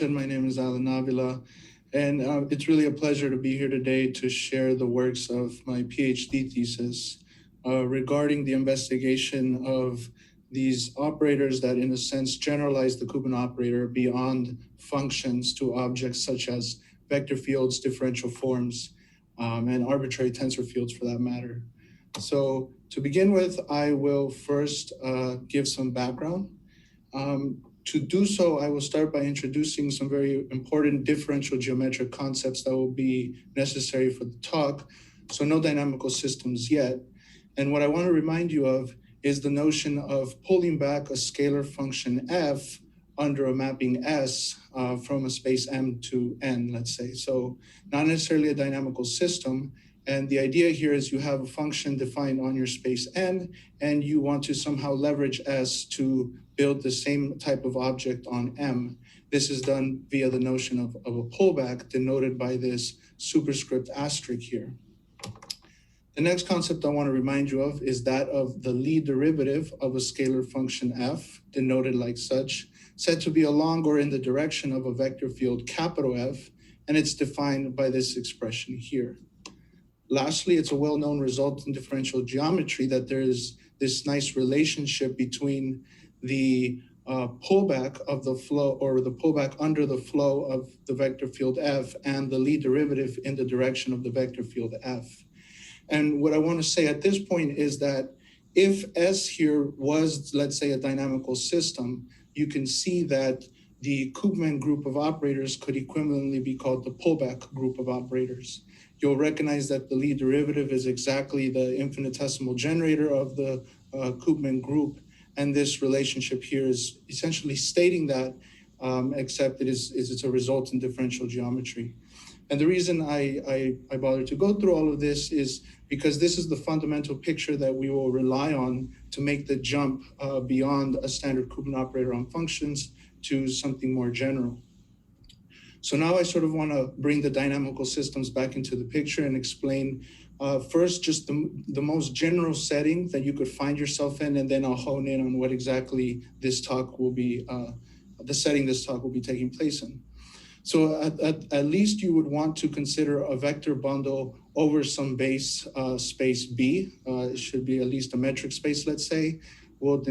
My name is Allan Avila, and it's really a pleasure to be here today to share the works of my PhD thesis regarding the investigation of these operators that, in a sense, generalize the Koopman operator beyond functions to objects such as vector fields, differential forms, and arbitrary tensor fields for that matter. So to begin with, I will first give some background. To do so, I will start by introducing some very important differential geometric concepts that will be necessary for the talk. So no dynamical systems yet. And what I want to remind you of is the notion of pulling back a scalar function f under a mapping S from a space M to N, let's say. So not necessarily a dynamical system. And the idea here is you have a function defined on your space N, and you want to somehow leverage S to build the same type of object on M. This is done via the notion of a pullback denoted by this superscript asterisk here. The next concept I want to remind you of is that of the Lie derivative of a scalar function f, denoted like such, said to be along or in the direction of a vector field capital F, and it's defined by this expression here. Lastly, it's a well-known result in differential geometry that there is this nice relationship between the pullback of the flow, or the pullback under the flow of the vector field F, and the Lie derivative in the direction of the vector field F. And what I want to say at this point is that if S here was, let's say, a dynamical system, you can see that the Koopman group of operators could equivalently be called the pullback group of operators. You'll recognize that the Lie derivative is exactly the infinitesimal generator of the Koopman group. And this relationship here is essentially stating that, except it's a result in differential geometry. And the reason I bothered to go through all of this is because this is the fundamental picture that we will rely on to make the jump beyond a standard Koopman operator on functions to something more general. So now I sort of want to bring the dynamical systems back into the picture and explain first just the most general setting that you could find yourself in, and then I'll hone in on what exactly this talk will be, the setting this talk will be taking place in. So at least you would want to consider a vector bundle over some base space B. It should be at least a metric space, let's say. We'll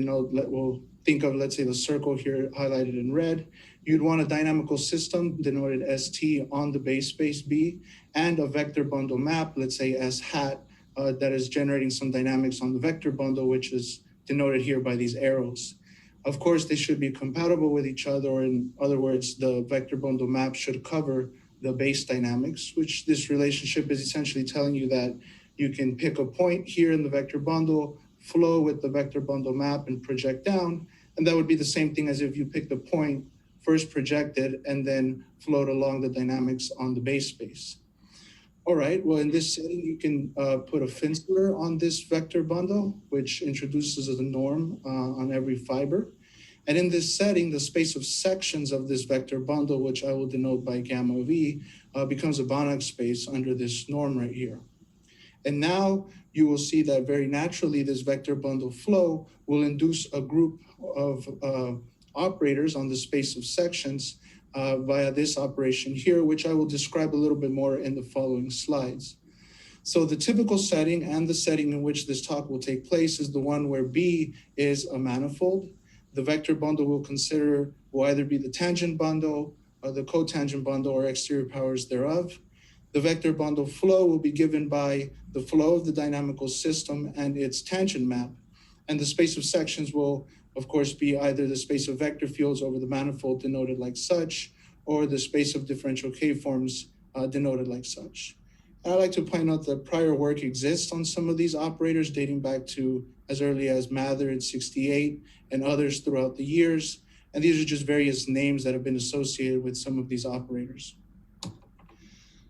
think of, let's say, the circle here highlighted in red. You'd want a dynamical system denoted ST on the base space B, and a vector bundle map, let's say S hat, that is generating some dynamics on the vector bundle, which is denoted here by these arrows. Of course, they should be compatible with each other, or in other words, the vector bundle map should cover the base dynamics, which this relationship is essentially telling you that you can pick a point here in the vector bundle, flow with the vector bundle map, and project down. And that would be the same thing as if you picked a point, first projected, and then float along the dynamics on the base space. All right, well, in this setting, you can put a fencer on this vector bundle, which introduces a norm on every fiber. And in this setting, the space of sections of this vector bundle, which I will denote by gamma V, becomes a Banach space under this norm right here. And now you will see that very naturally, this vector bundle flow will induce a group of operators on the space of sections via this operation here, which I will describe a little bit more in the following slides. So the typical setting and the setting in which this talk will take place is the one where B is a manifold. The vector bundle will either be the tangent bundle, or the cotangent bundle, or exterior powers thereof. The vector bundle flow will be given by the flow of the dynamical system and its tangent map. And the space of sections will, of course, be either the space of vector fields over the manifold denoted like such, or the space of differential K-forms denoted like such. And I'd like to point out that prior work exists on some of these operators dating back to as early as Mather in '68 and others throughout the years. And these are just various names that have been associated with some of these operators.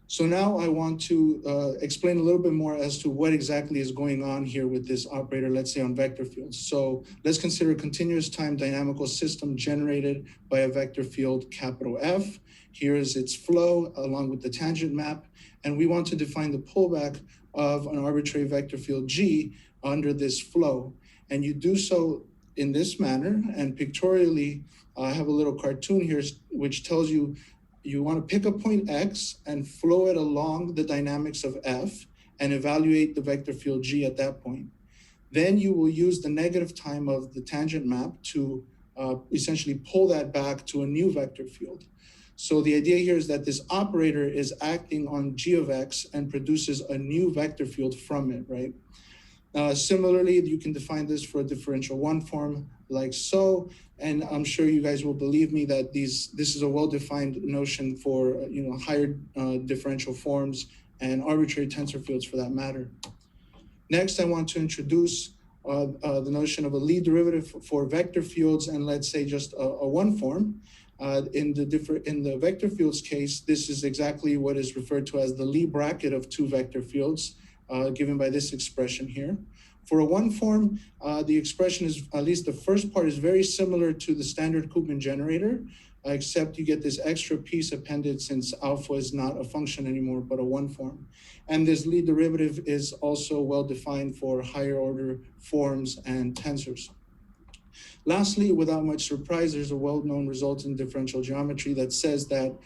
So now I want to explain a little bit more as to what exactly is going on here with this operator, let's say on vector fields. So let's consider a continuous time dynamical system generated by a vector field capital F. Here is its flow along with the tangent map. And we want to define the pullback of an arbitrary vector field G under this flow. And you do so in this manner, and pictorially, I have a little cartoon here which tells you you want to pick a point X and flow it along the dynamics of F and evaluate the vector field G at that point. Then you will use the negative time of the tangent map to essentially pull that back to a new vector field. So the idea here is that this operator is acting on G of X and produces a new vector field from it, right? Similarly, you can define this for a differential one form like so, and I'm sure you guys will believe me that this is a well-defined notion for higher differential forms and arbitrary tensor fields for that matter. Next, I want to introduce the notion of a Lie derivative for vector fields, and let's say just a one form. In the vector fields case, this is exactly what is referred to as the Lie bracket of two vector fields, given by this expression here. For a one form, the expression is, at least the first part, is very similar to the standard Koopman generator, except you get this extra piece appended since alpha is not a function anymore, but a one form. And this Lie derivative is also well defined for higher order forms and tensors. Lastly, without much surprise, there's a well-known result in differential geometry that says that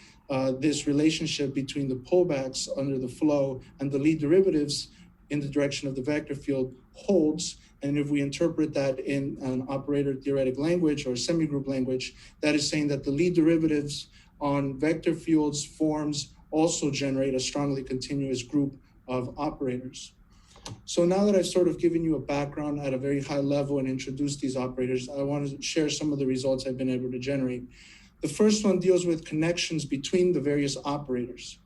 this relationship between the pullbacks under the flow and the Lie derivatives in the direction of the vector field holds. And if we interpret that in an operator theoretic language or semigroup language, that is saying that the Lie derivatives on vector fields forms also generate a strongly continuous group of operators. So now that I've sort of given you a background at a very high level and introduced these operators, I want to share some of the results I've been able to generate. The first one deals with connections between the various operators.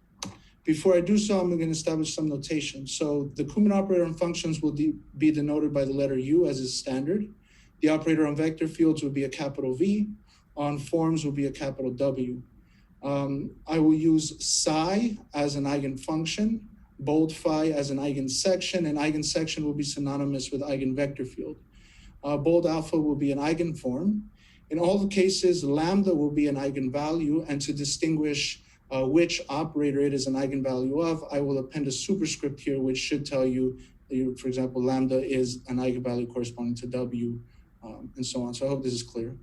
Before I do so, I'm going to establish some notation. So the Koopman operator on functions will be denoted by the letter U as is standard. The operator on vector fields will be a capital V. On forms will be a capital W. I will use psi as an eigenfunction, bold phi as an eigensection, and eigensection will be synonymous with eigenvector field. Bold alpha will be an eigenform. In all the cases, lambda will be an eigenvalue, and to distinguish which operator it is an eigenvalue of, I will append a superscript here, which should tell you, for example, lambda is an eigenvalue corresponding to W, and so on. So I hope this is clear.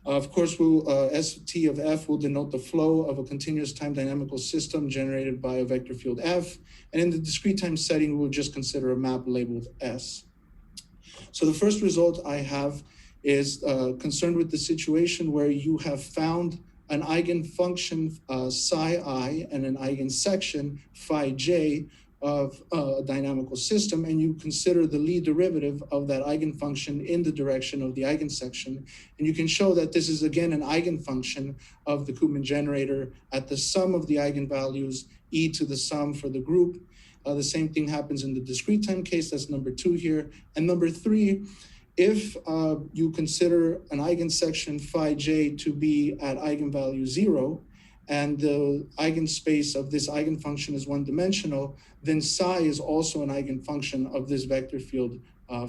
Of course, ST of F will denote the flow of a continuous time dynamical system generated by a vector field F. And in the discrete time setting, we'll just consider a map labeled S. So the first result I have is concerned with the situation where you have found an eigenfunction psi I and an eigensection phi j of a dynamical system, and you consider the Lie derivative of that eigenfunction in the direction of the eigensection. And you can show that this is again an eigenfunction of the Koopman generator at the sum of the eigenvalues e to the sum for the group. The same thing happens in the discrete time case, that's number 2 here. And number 3, if you consider an eigensection phi j to be at eigenvalue 0, and the eigenspace of this eigenfunction is one-dimensional, then psi is also an eigenfunction of this vector field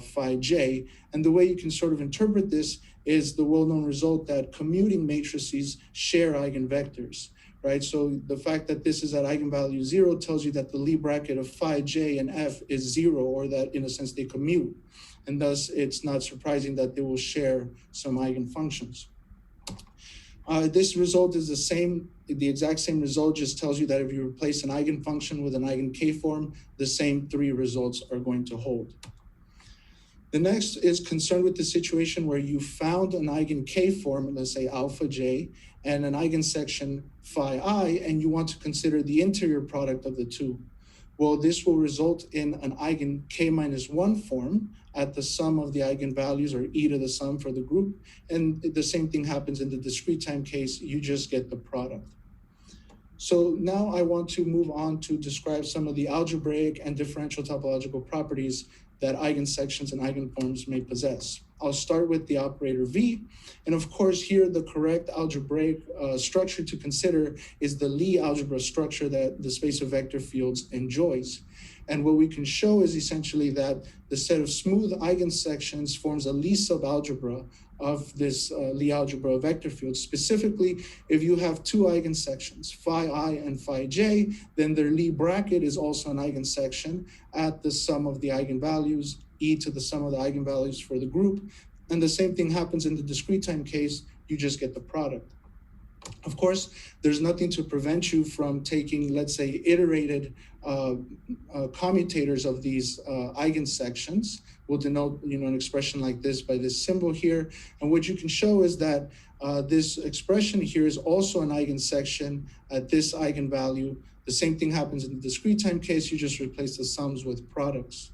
phi j. And the way you can sort of interpret this is the well-known result that commuting matrices share eigenvectors, right? So the fact that this is at eigenvalue 0 tells you that the Lie bracket of phi j and f is 0, or that in a sense they commute. And thus it's not surprising that they will share some eigenfunctions. This result is the exact same result, just tells you that if you replace an eigenfunction with an eigen k-form, the same 3 results are going to hold. The next is concerned with the situation where you found an eigen k-form, let's say alpha j, and an eigensection phi I, and you want to consider the interior product of the two. Well, this will result in an eigen k-1 form at the sum of the eigenvalues, or e to the sum for the group. And the same thing happens in the discrete time case, you just get the product. So now I want to move on to describe some of the algebraic and differential topological properties that eigensections and eigenforms may possess. I'll start with the operator V. And of course, here the correct algebraic structure to consider is the Lie algebra structure that the space of vector fields enjoys. And what we can show is essentially that the set of smooth eigensections forms a Lie subalgebra of this Lie algebra of vector fields. Specifically, if you have 2 eigensections, phi I and phi j, then their Lie bracket is also an eigensection at the sum of the eigenvalues, e to the sum of the eigenvalues for the group. And the same thing happens in the discrete time case, you just get the product. Of course, there's nothing to prevent you from taking, let's say, iterated commutators of these eigensections. We'll denote, an expression like this by this symbol here. And what you can show is that this expression here is also an eigensection at this eigenvalue. The same thing happens in the discrete time case. You just replace the sums with products.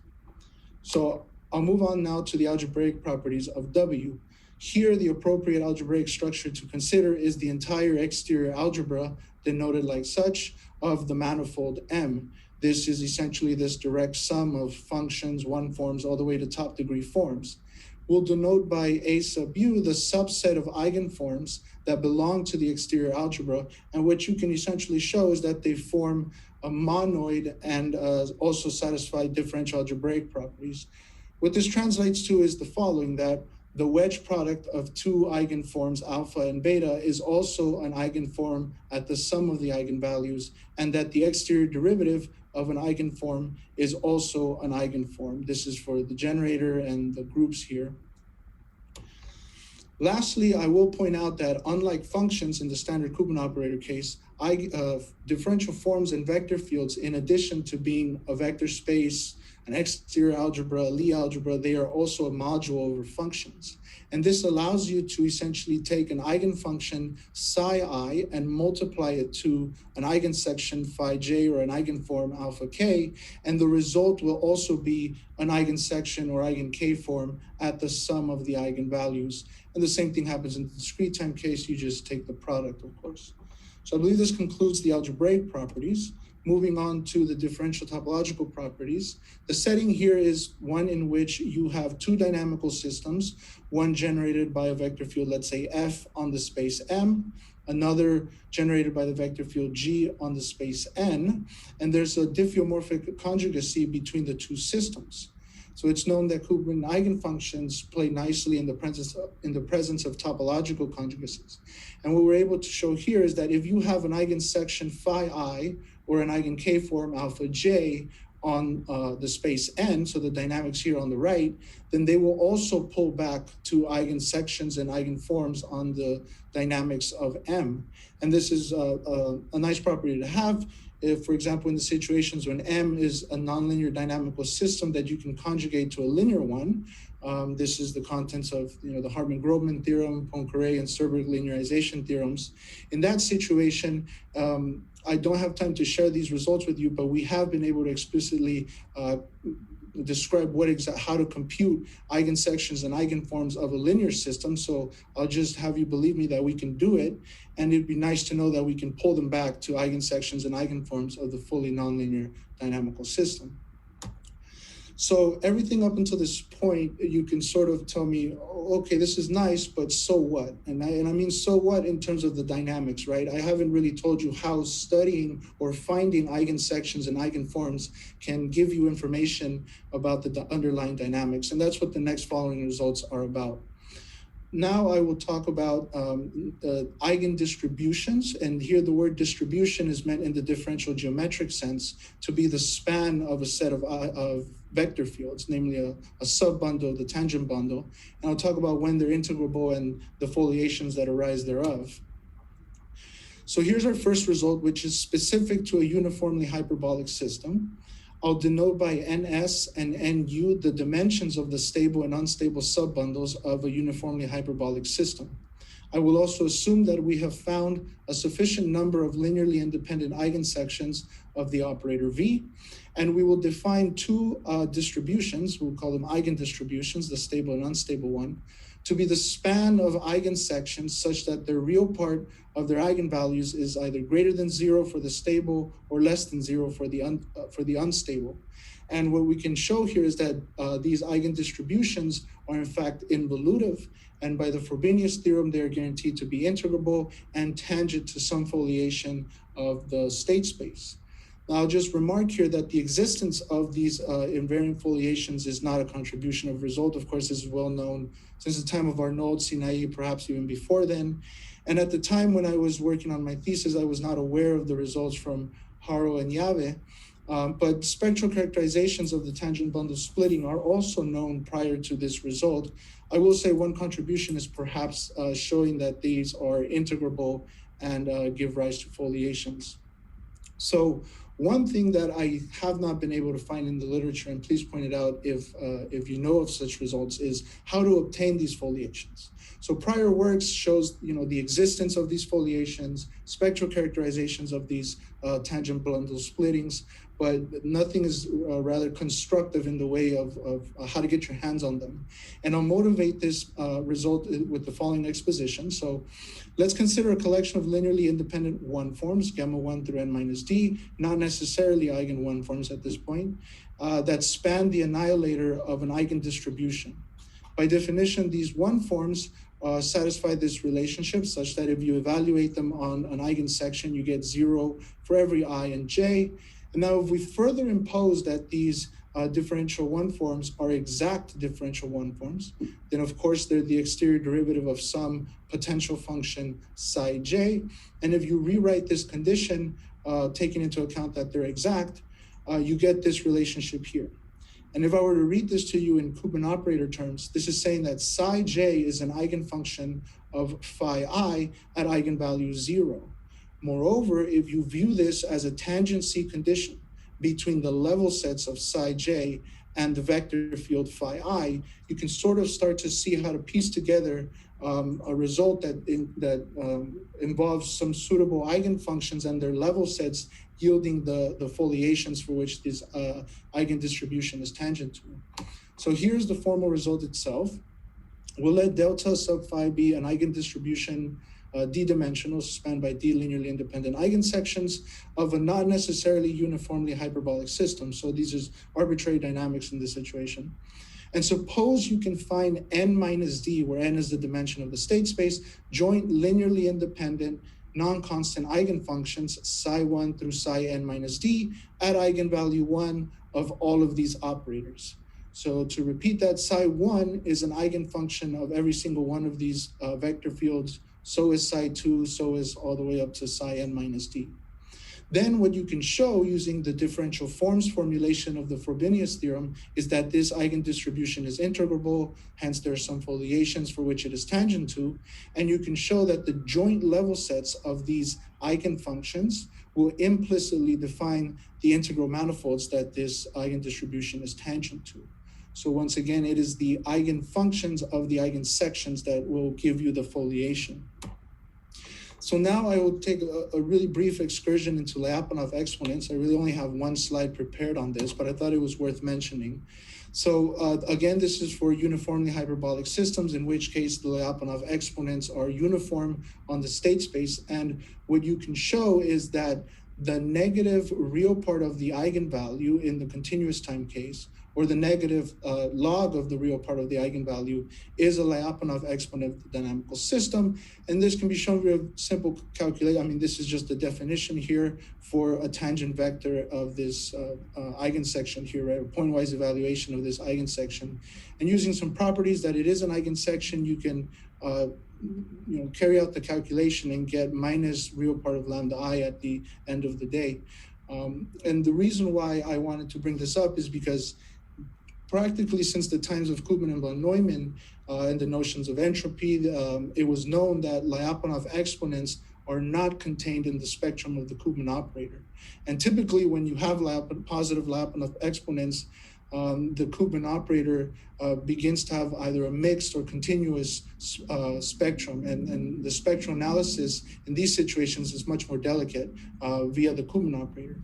So I'll move on now to the algebraic properties of W. Here, the appropriate algebraic structure to consider is the entire exterior algebra, denoted like such, of the manifold M. This is essentially this direct sum of functions, one forms, all the way to top degree forms. We'll denote by A sub U the subset of eigenforms that belong to the exterior algebra, and what you can essentially show is that they form a monoid and also satisfy differential algebraic properties. What this translates to is the following, that the wedge product of two eigenforms alpha and beta is also an eigenform at the sum of the eigenvalues, and that the exterior derivative of an eigenform is also an eigenform. This is for the generator and the groups here. Lastly, I will point out that unlike functions in the standard Koopman operator case, differential forms and vector fields, in addition to being a vector space, an exterior algebra, a Lie algebra, they are also a module over functions. And this allows you to essentially take an eigenfunction psi I and multiply it to an eigensection phi j or an eigenform alpha k, and the result will also be an eigensection or eigen k form at the sum of the eigenvalues. And the same thing happens in the discrete time case, you just take the product, of course. So I believe this concludes the algebraic properties. Moving on to the differential topological properties. The setting here is one in which you have two dynamical systems, one generated by a vector field, let's say F on the space M, another generated by the vector field G on the space N, and there's a diffeomorphic conjugacy between the two systems. So it's known that Koopman eigenfunctions play nicely in the presence of topological conjugacies. And what we're able to show here is that if you have an eigensection phi I or an eigen k form alpha j on the space N, so the dynamics here on the right, then they will also pull back to eigensections and eigenforms on the dynamics of M. And this is a nice property to have. If, for example, in the situations when M is a nonlinear dynamical system that you can conjugate to a linear one, this is the contents of the Hartman-Grobman theorem, Poincaré and Serberg linearization theorems. In that situation, I don't have time to share these results with you, but we have been able to explicitly describe how to compute eigensections and eigenforms of a linear system. So I'll just have you believe me that we can do it. And it'd be nice to know that we can pull them back to eigensections and eigenforms of the fully nonlinear dynamical system. So everything up until this point, you can sort of tell me, okay, this is nice, but so what? And I mean, so what in terms of the dynamics, right? I haven't really told you how studying or finding eigensections and eigenforms can give you information about the underlying dynamics. And that's what the next following results are about. Now I will talk about Eigen distributions, and here the word distribution is meant in the differential geometric sense to be the span of a set of vector fields, namely a subbundle, the tangent bundle, and I'll talk about when they're integrable and the foliations that arise thereof. So here's our first result, which is specific to a uniformly hyperbolic system. I'll denote by NS and NU the dimensions of the stable and unstable subbundles of a uniformly hyperbolic system. I will also assume that we have found a sufficient number of linearly independent eigensections of the operator V, and we will define two distributions, we'll call them eigen distributions, the stable and unstable one, to be the span of eigensections such that the real part of their eigenvalues is either greater than 0 for the stable or less than 0 for the unstable. And what we can show here is that these eigendistributions are in fact involutive, and by the Frobenius theorem, they are guaranteed to be integrable and tangent to some foliation of the state space. Now, I'll just remark here that the existence of these invariant foliations is not a contribution of result. Of course, this is well known since the time of Arnold, Sinaï, perhaps even before then. And at the time when I was working on my thesis, I was not aware of the results from Haro and Yave. But spectral characterizations of the tangent bundle splitting are also known prior to this result. I will say one contribution is perhaps showing that these are integrable and give rise to foliations. So one thing that I have not been able to find in the literature, and please point it out if you know of such results, is how to obtain these foliations. So prior works shows the existence of these foliations, spectral characterizations of these tangent bundle splittings, but nothing is rather constructive in the way of how to get your hands on them. And I'll motivate this result with the following exposition. So let's consider a collection of linearly independent one forms, gamma 1 through n minus d, not necessarily eigen one forms at this point, that span the annihilator of an eigendistribution. By definition, these one forms satisfy this relationship such that if you evaluate them on an eigensection, you get 0 for every I and j. And now if we further impose that these differential one forms are exact differential one forms, then of course they're the exterior derivative of some potential function psi j. And if you rewrite this condition, taking into account that they're exact, you get this relationship here. And if I were to read this to you in Koopman operator terms, this is saying that psi j is an eigenfunction of phi I at eigenvalue 0. Moreover, if you view this as a tangency condition between the level sets of psi j and the vector field phi I, you can sort of start to see how to piece together a result that involves some suitable eigenfunctions and their level sets yielding the foliations for which this eigendistribution is tangent to. So here's the formal result itself. We'll let delta sub phi be an eigendistribution d-dimensional spanned by d linearly independent eigensections of a not necessarily uniformly hyperbolic system. So these are arbitrary dynamics in this situation. And suppose you can find n minus d, where n is the dimension of the state space, joint linearly independent non-constant eigenfunctions psi 1 through psi n minus d at eigenvalue 1 of all of these operators. So to repeat that, psi 1 is an eigenfunction of every single one of these vector fields. So is psi 2, so is all the way up to psi n minus d. Then what you can show using the differential forms formulation of the Frobenius theorem is that this eigendistribution is integrable, hence there are some foliations for which it is tangent to, and you can show that the joint level sets of these eigenfunctions will implicitly define the integral manifolds that this eigendistribution is tangent to. So once again, it is the eigenfunctions of the eigensections that will give you the foliation. So now I will take a really brief excursion into Lyapunov exponents. I really only have one slide prepared on this, but I thought it was worth mentioning. So again, this is for uniformly hyperbolic systems, in which case the Lyapunov exponents are uniform on the state space. And what you can show is that the negative real part of the eigenvalue in the continuous time case, or the negative log of the real part of the eigenvalue, is a Lyapunov exponent of the dynamical system. And this can be shown with a simple calculation. I mean, this is just the definition here for a tangent vector of this eigensection here, right? A pointwise evaluation of this eigensection. And using some properties that it is an eigensection, you can carry out the calculation and get minus real part of lambda I at the end of the day. And the reason why I wanted to bring this up is because practically since the times of Koopman and von Neumann and the notions of entropy, it was known that Lyapunov exponents are not contained in the spectrum of the Koopman operator. And typically when you have positive Lyapunov exponents, the Koopman operator begins to have either a mixed or continuous spectrum, and the spectral analysis in these situations is much more delicate via the Koopman operator.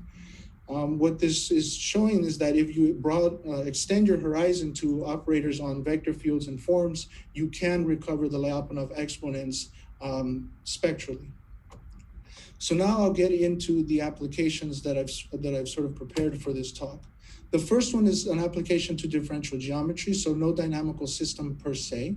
What this is showing is that if you extend your horizon to operators on vector fields and forms, you can recover the Lyapunov exponents spectrally. So now I'll get into the applications that I've sort of prepared for this talk. The first one is an application to differential geometry, so no dynamical system per se.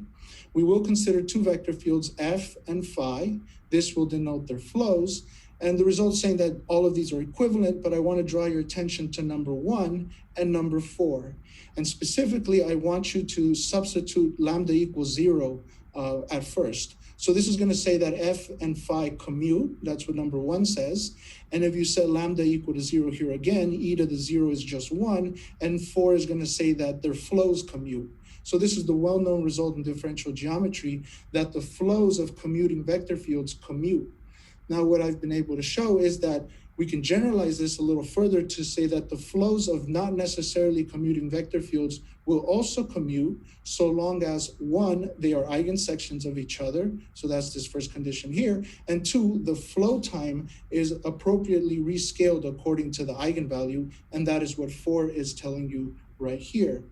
We will consider two vector fields f and phi. This will denote their flows. And the result's saying that all of these are equivalent, but I want to draw your attention to number 1 and number 4. And specifically, I want you to substitute lambda equals 0 at first. So this is going to say that f and phi commute. That's what number 1 says. And if you set lambda equal to 0 here again, e to the 0 is just 1, and 4 is going to say that their flows commute. So this is the well-known result in differential geometry, that the flows of commuting vector fields commute. Now, what I've been able to show is that we can generalize this a little further to say that the flows of not necessarily commuting vector fields will also commute, so long as 1, they are eigensections of each other, so that's this first condition here, and 2, the flow time is appropriately rescaled according to the eigenvalue, and that is what 4 is telling you right here.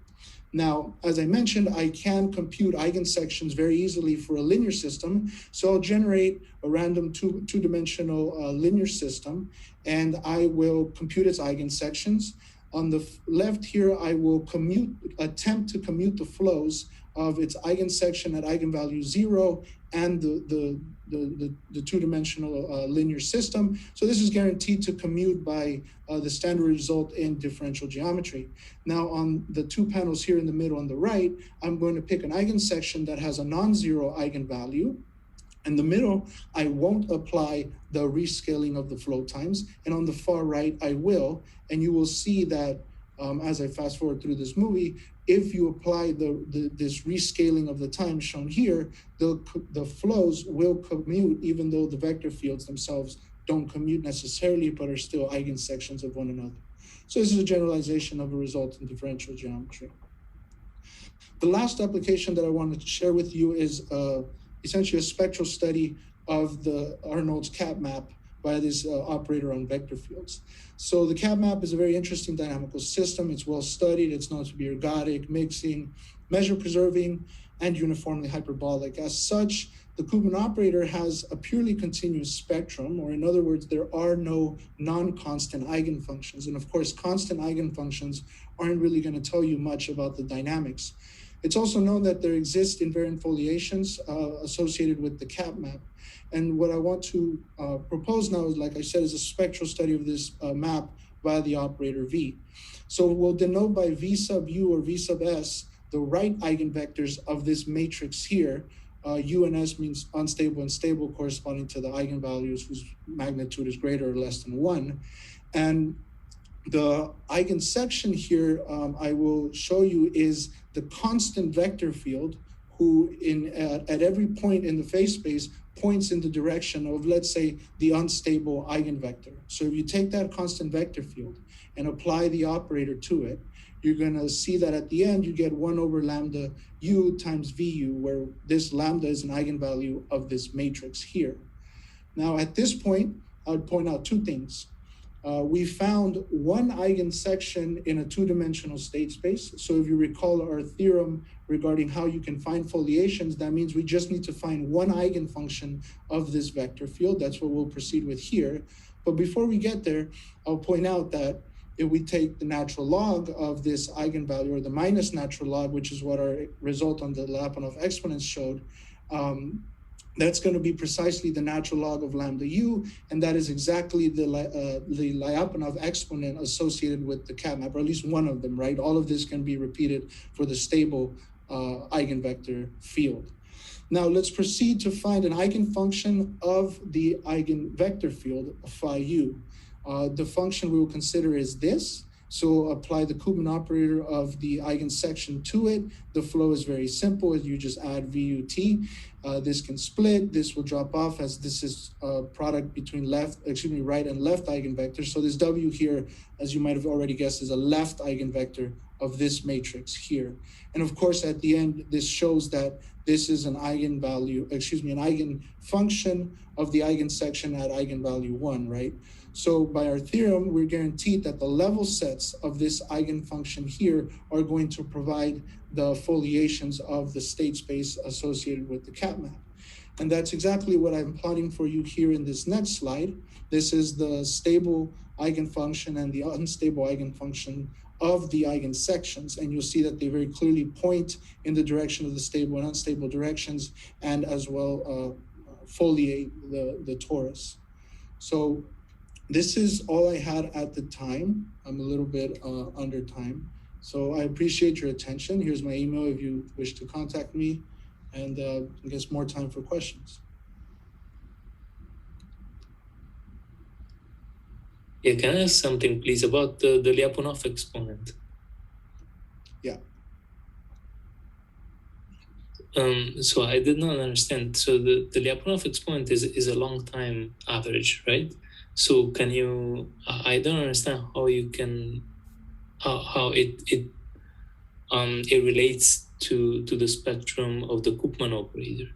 Now, as I mentioned, I can compute eigensections very easily for a linear system. So I'll generate a random two-dimensional linear system, and I will compute its eigensections. On the left here, I will attempt to commute the flows of its eigensection at eigenvalue 0 and the two-dimensional linear system. So this is guaranteed to commute by the standard result in differential geometry. Now on the 2 panels here in the middle on the right, I'm going to pick an eigensection that has a non-zero eigenvalue. In the middle, I won't apply the rescaling of the flow times, and on the far right, I will. And you will see that as I fast forward through this movie, if you apply this rescaling of the time shown here, the flows will commute, even though the vector fields themselves don't commute necessarily, but are still eigensections of one another. So this is a generalization of a result in differential geometry. The last application that I wanted to share with you is essentially a spectral study of the Arnold's cat map by this operator on vector fields. So the cat map is a very interesting dynamical system. It's well studied. It's known to be ergodic, mixing, measure preserving, and uniformly hyperbolic. As such, the Koopman operator has a purely continuous spectrum, or in other words, there are no non-constant eigenfunctions. And of course, constant eigenfunctions aren't really going to tell you much about the dynamics. It's also known that there exist invariant foliations associated with the cat map. And what I want to propose now is, like I said, is a spectral study of this map via the operator V. So we'll denote by V sub U or V sub S the right eigenvectors of this matrix here. U and S means unstable and stable, corresponding to the eigenvalues whose magnitude is greater or less than 1. And the eigensection here I will show you is the constant vector field who at every point in the phase space points in the direction of, let's say, the unstable eigenvector. So if you take that constant vector field and apply the operator to it, you're going to see that at the end you get 1 over lambda u times vu, where this lambda is an eigenvalue of this matrix here. Now at this point, I would point out 2 things. We found one eigensection in a 2-dimensional state space. So if you recall our theorem regarding how you can find foliations, that means we just need to find one eigenfunction of this vector field. That's what we'll proceed with here. But before we get there, I'll point out that if we take the natural log of this eigenvalue, or the minus natural log, which is what our result on the Lyapunov exponents showed, that's going to be precisely the natural log of lambda u, and that is exactly the Lyapunov exponent associated with the cat map, or at least one of them, right? All of this can be repeated for the stable eigenvector field. Now let's proceed to find an eigenfunction of the eigenvector field, phi u. The function we will consider is this. So apply the Koopman operator of the eigensection to it. The flow is very simple. You just add VUT. This can split. This will drop off, as this is a product between right and left eigenvectors. So this W here, as you might have already guessed, is a left eigenvector of this matrix here. And of course, at the end, this shows that this is an eigenvalue, an eigenfunction of the eigensection at eigenvalue 1, right? So by our theorem, we're guaranteed that the level sets of this eigenfunction here are going to provide the foliations of the state space associated with the cat map. And that's exactly what I'm plotting for you here in this next slide. This is the stable eigenfunction and the unstable eigenfunction of the eigensections. And you'll see that they very clearly point in the direction of the stable and unstable directions, and as well foliate the torus. So this is all I had at the time. I'm a little bit under time. So I appreciate your attention. Here's my email if you wish to contact me. and I guess more time for questions. Yeah, can I ask something, please, about the Lyapunov exponent? Yeah. So I did not understand. So the Lyapunov exponent is a long time average, right? So can you? I don't understand how you can, how it relates to the spectrum of the Koopman operator.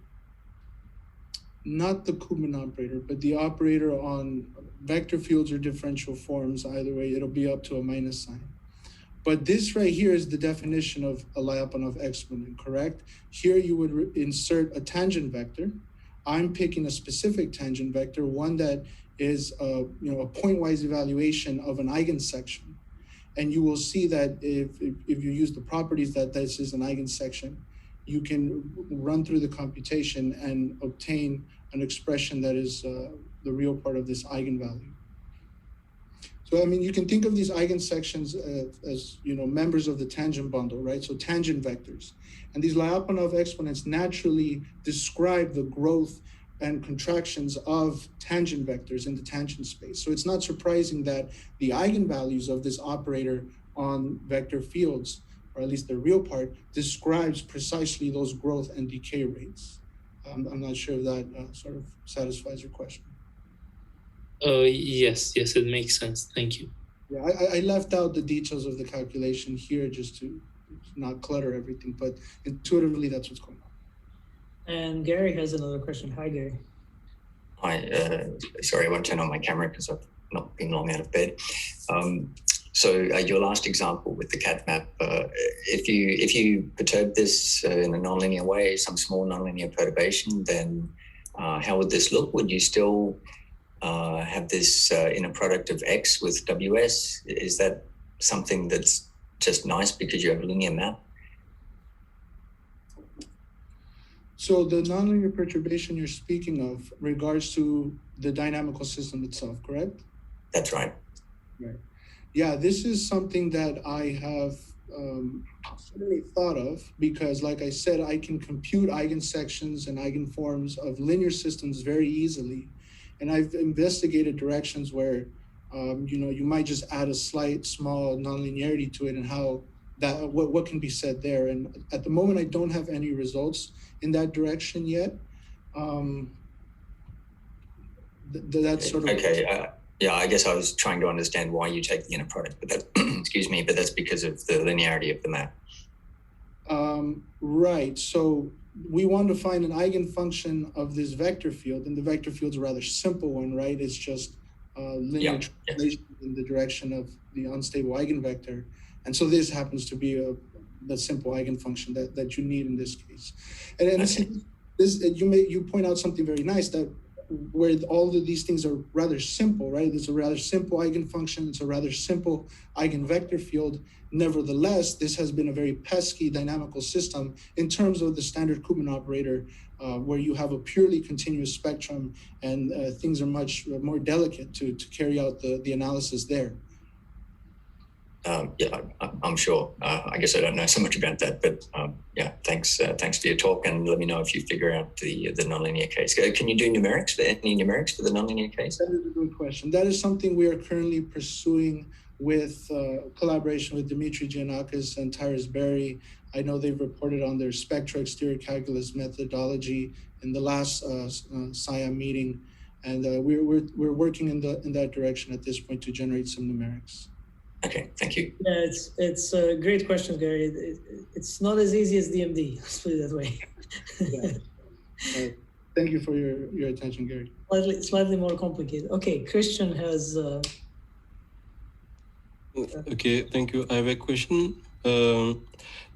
Not the Koopman operator, but the operator on vector fields or differential forms. Either way, it'll be up to a minus sign. But this right here is the definition of a Lyapunov exponent, correct? Here you would insert a tangent vector. I'm picking a specific tangent vector, one that is a pointwise evaluation of an eigensection. And you will see that if you use the properties that this is an eigensection, you can run through the computation and obtain an expression that is the real part of this eigenvalue. So, I mean, you can think of these eigensections as, members of the tangent bundle, right? So tangent vectors. And these Lyapunov exponents naturally describe the growth and contractions of tangent vectors in the tangent space. So it's not surprising that the eigenvalues of this operator on vector fields, or at least the real part, describes precisely those growth and decay rates. I'm not sure if that sort of satisfies your question. Yes, it makes sense. Thank you. Yeah, I left out the details of the calculation here just to not clutter everything, but intuitively that's what's going on. And Gary has another question. Hi, Gary. Hi, sorry, I won't turn on my camera because I've not been long out of bed. So your last example with the cat map, if you perturb this in a nonlinear way, some small nonlinear perturbation, then how would this look? Would you still have this inner product of X with WS? Is that something that's just nice because you have a linear map? So the nonlinear perturbation you're speaking of regards to the dynamical system itself, correct? That's right. Right. Yeah, this is something that I have certainly thought of because, like I said, I can compute eigensections and eigenforms of linear systems very easily. And I've investigated directions where, you might just add a slight, small nonlinearity to it and how that, what can be said there. And at the moment, I don't have any results in that direction yet. That's sort of... Okay, yeah, I guess I was trying to understand why you take the inner product, but that, excuse me, but that's because of the linearity of the map. Right, so we want to find an eigenfunction of this vector field, and the vector field's a rather simple one, right? It's just linear translation in the direction of the unstable eigenvector. And so this happens to be the simple eigenfunction that you need in this case. And you point out something very nice, that where all of these things are rather simple, right? It's a rather simple eigenfunction. It's a rather simple eigenvector field. Nevertheless, this has been a very pesky dynamical system in terms of the standard Koopman operator, where you have a purely continuous spectrum and things are much more delicate to carry out the analysis there. Yeah, I'm sure. I guess I don't know so much about that, but yeah, thanks for your talk, and let me know if you figure out the nonlinear case. Can you do numerics for any numerics for the nonlinear case? That is a good question. That is something we are currently pursuing with collaboration with Dimitri Giannakis and Tyrus Berry. I know they've reported on their spectral exterior calculus methodology in the last SIAM meeting, and we're working in that direction at this point to generate some numerics. Okay, thank you. Yeah, it's a great question, Gary. It's not as easy as DMD, let's put it that way. Yeah. Thank you for your attention, Gary. Slightly more complicated. Okay, Christian has... Okay, thank you. I have a question. Do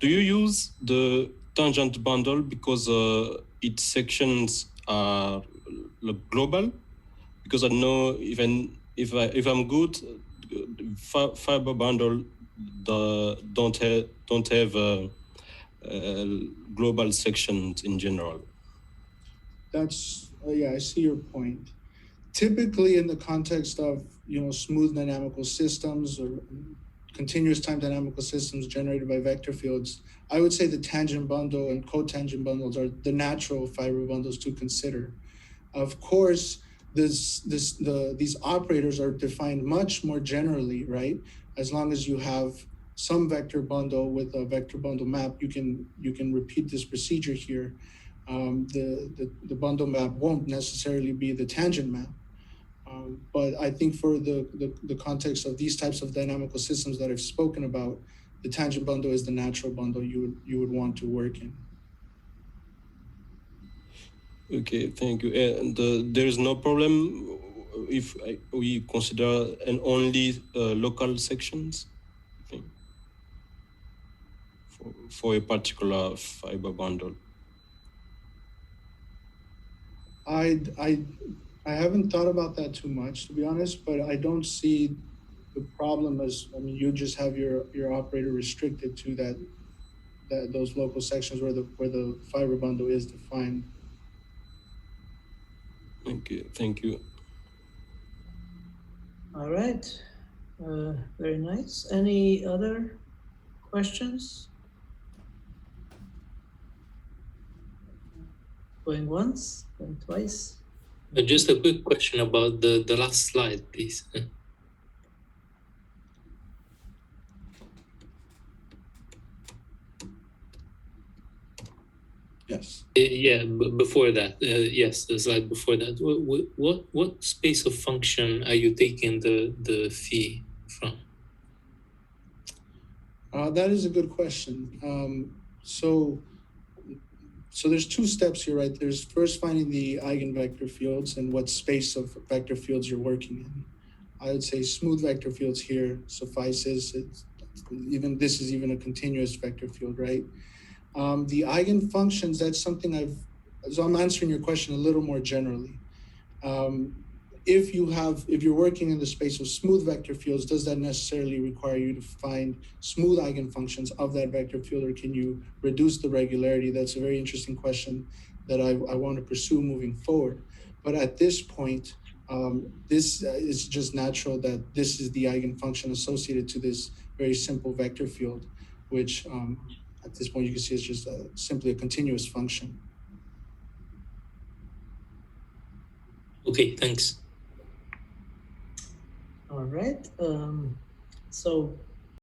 you use the tangent bundle because its sections are global? Because I know even if I'm good, fiber bundle don't have global sections in general. That's yeah, I see your point. Typically, in the context of smooth dynamical systems or continuous time dynamical systems generated by vector fields, I would say the tangent bundle and cotangent bundles are the natural fiber bundles to consider. Of course, these operators are defined much more generally, right? As long as you have some vector bundle with a vector bundle map, you can repeat this procedure here. The bundle map won't necessarily be the tangent map. But I think for the context of these types of dynamical systems that I've spoken about, the tangent bundle is the natural bundle you would want to work in. Okay, thank you. And there is no problem if we consider an only local sections, I think, for a particular fiber bundle. I haven't thought about that too much, to be honest, but I don't see the problem as, I mean, you just have your operator restricted to those local sections where the fiber bundle is defined. Okay, thank you. All right, very nice. Any other questions? Going once, going twice. Just a quick question about the last slide, please. Yes. Yeah, before that, yes, the slide before that. What space of function are you taking the phi from? That is a good question. So there's two steps here, right? There's first finding the eigenvector fields and what space of vector fields you're working in. I would say smooth vector fields here suffices. This is even a continuous vector field, right? The eigenfunctions, that's something so I'm answering your question a little more generally. If you're working in the space of smooth vector fields, does that necessarily require you to find smooth eigenfunctions of that vector field, or can you reduce the regularity? That's a very interesting question that I want to pursue moving forward. But at this point, this is just natural that this is the eigenfunction associated to this very simple vector field, which at this point you can see it's just simply a continuous function. Okay, thanks. All right. So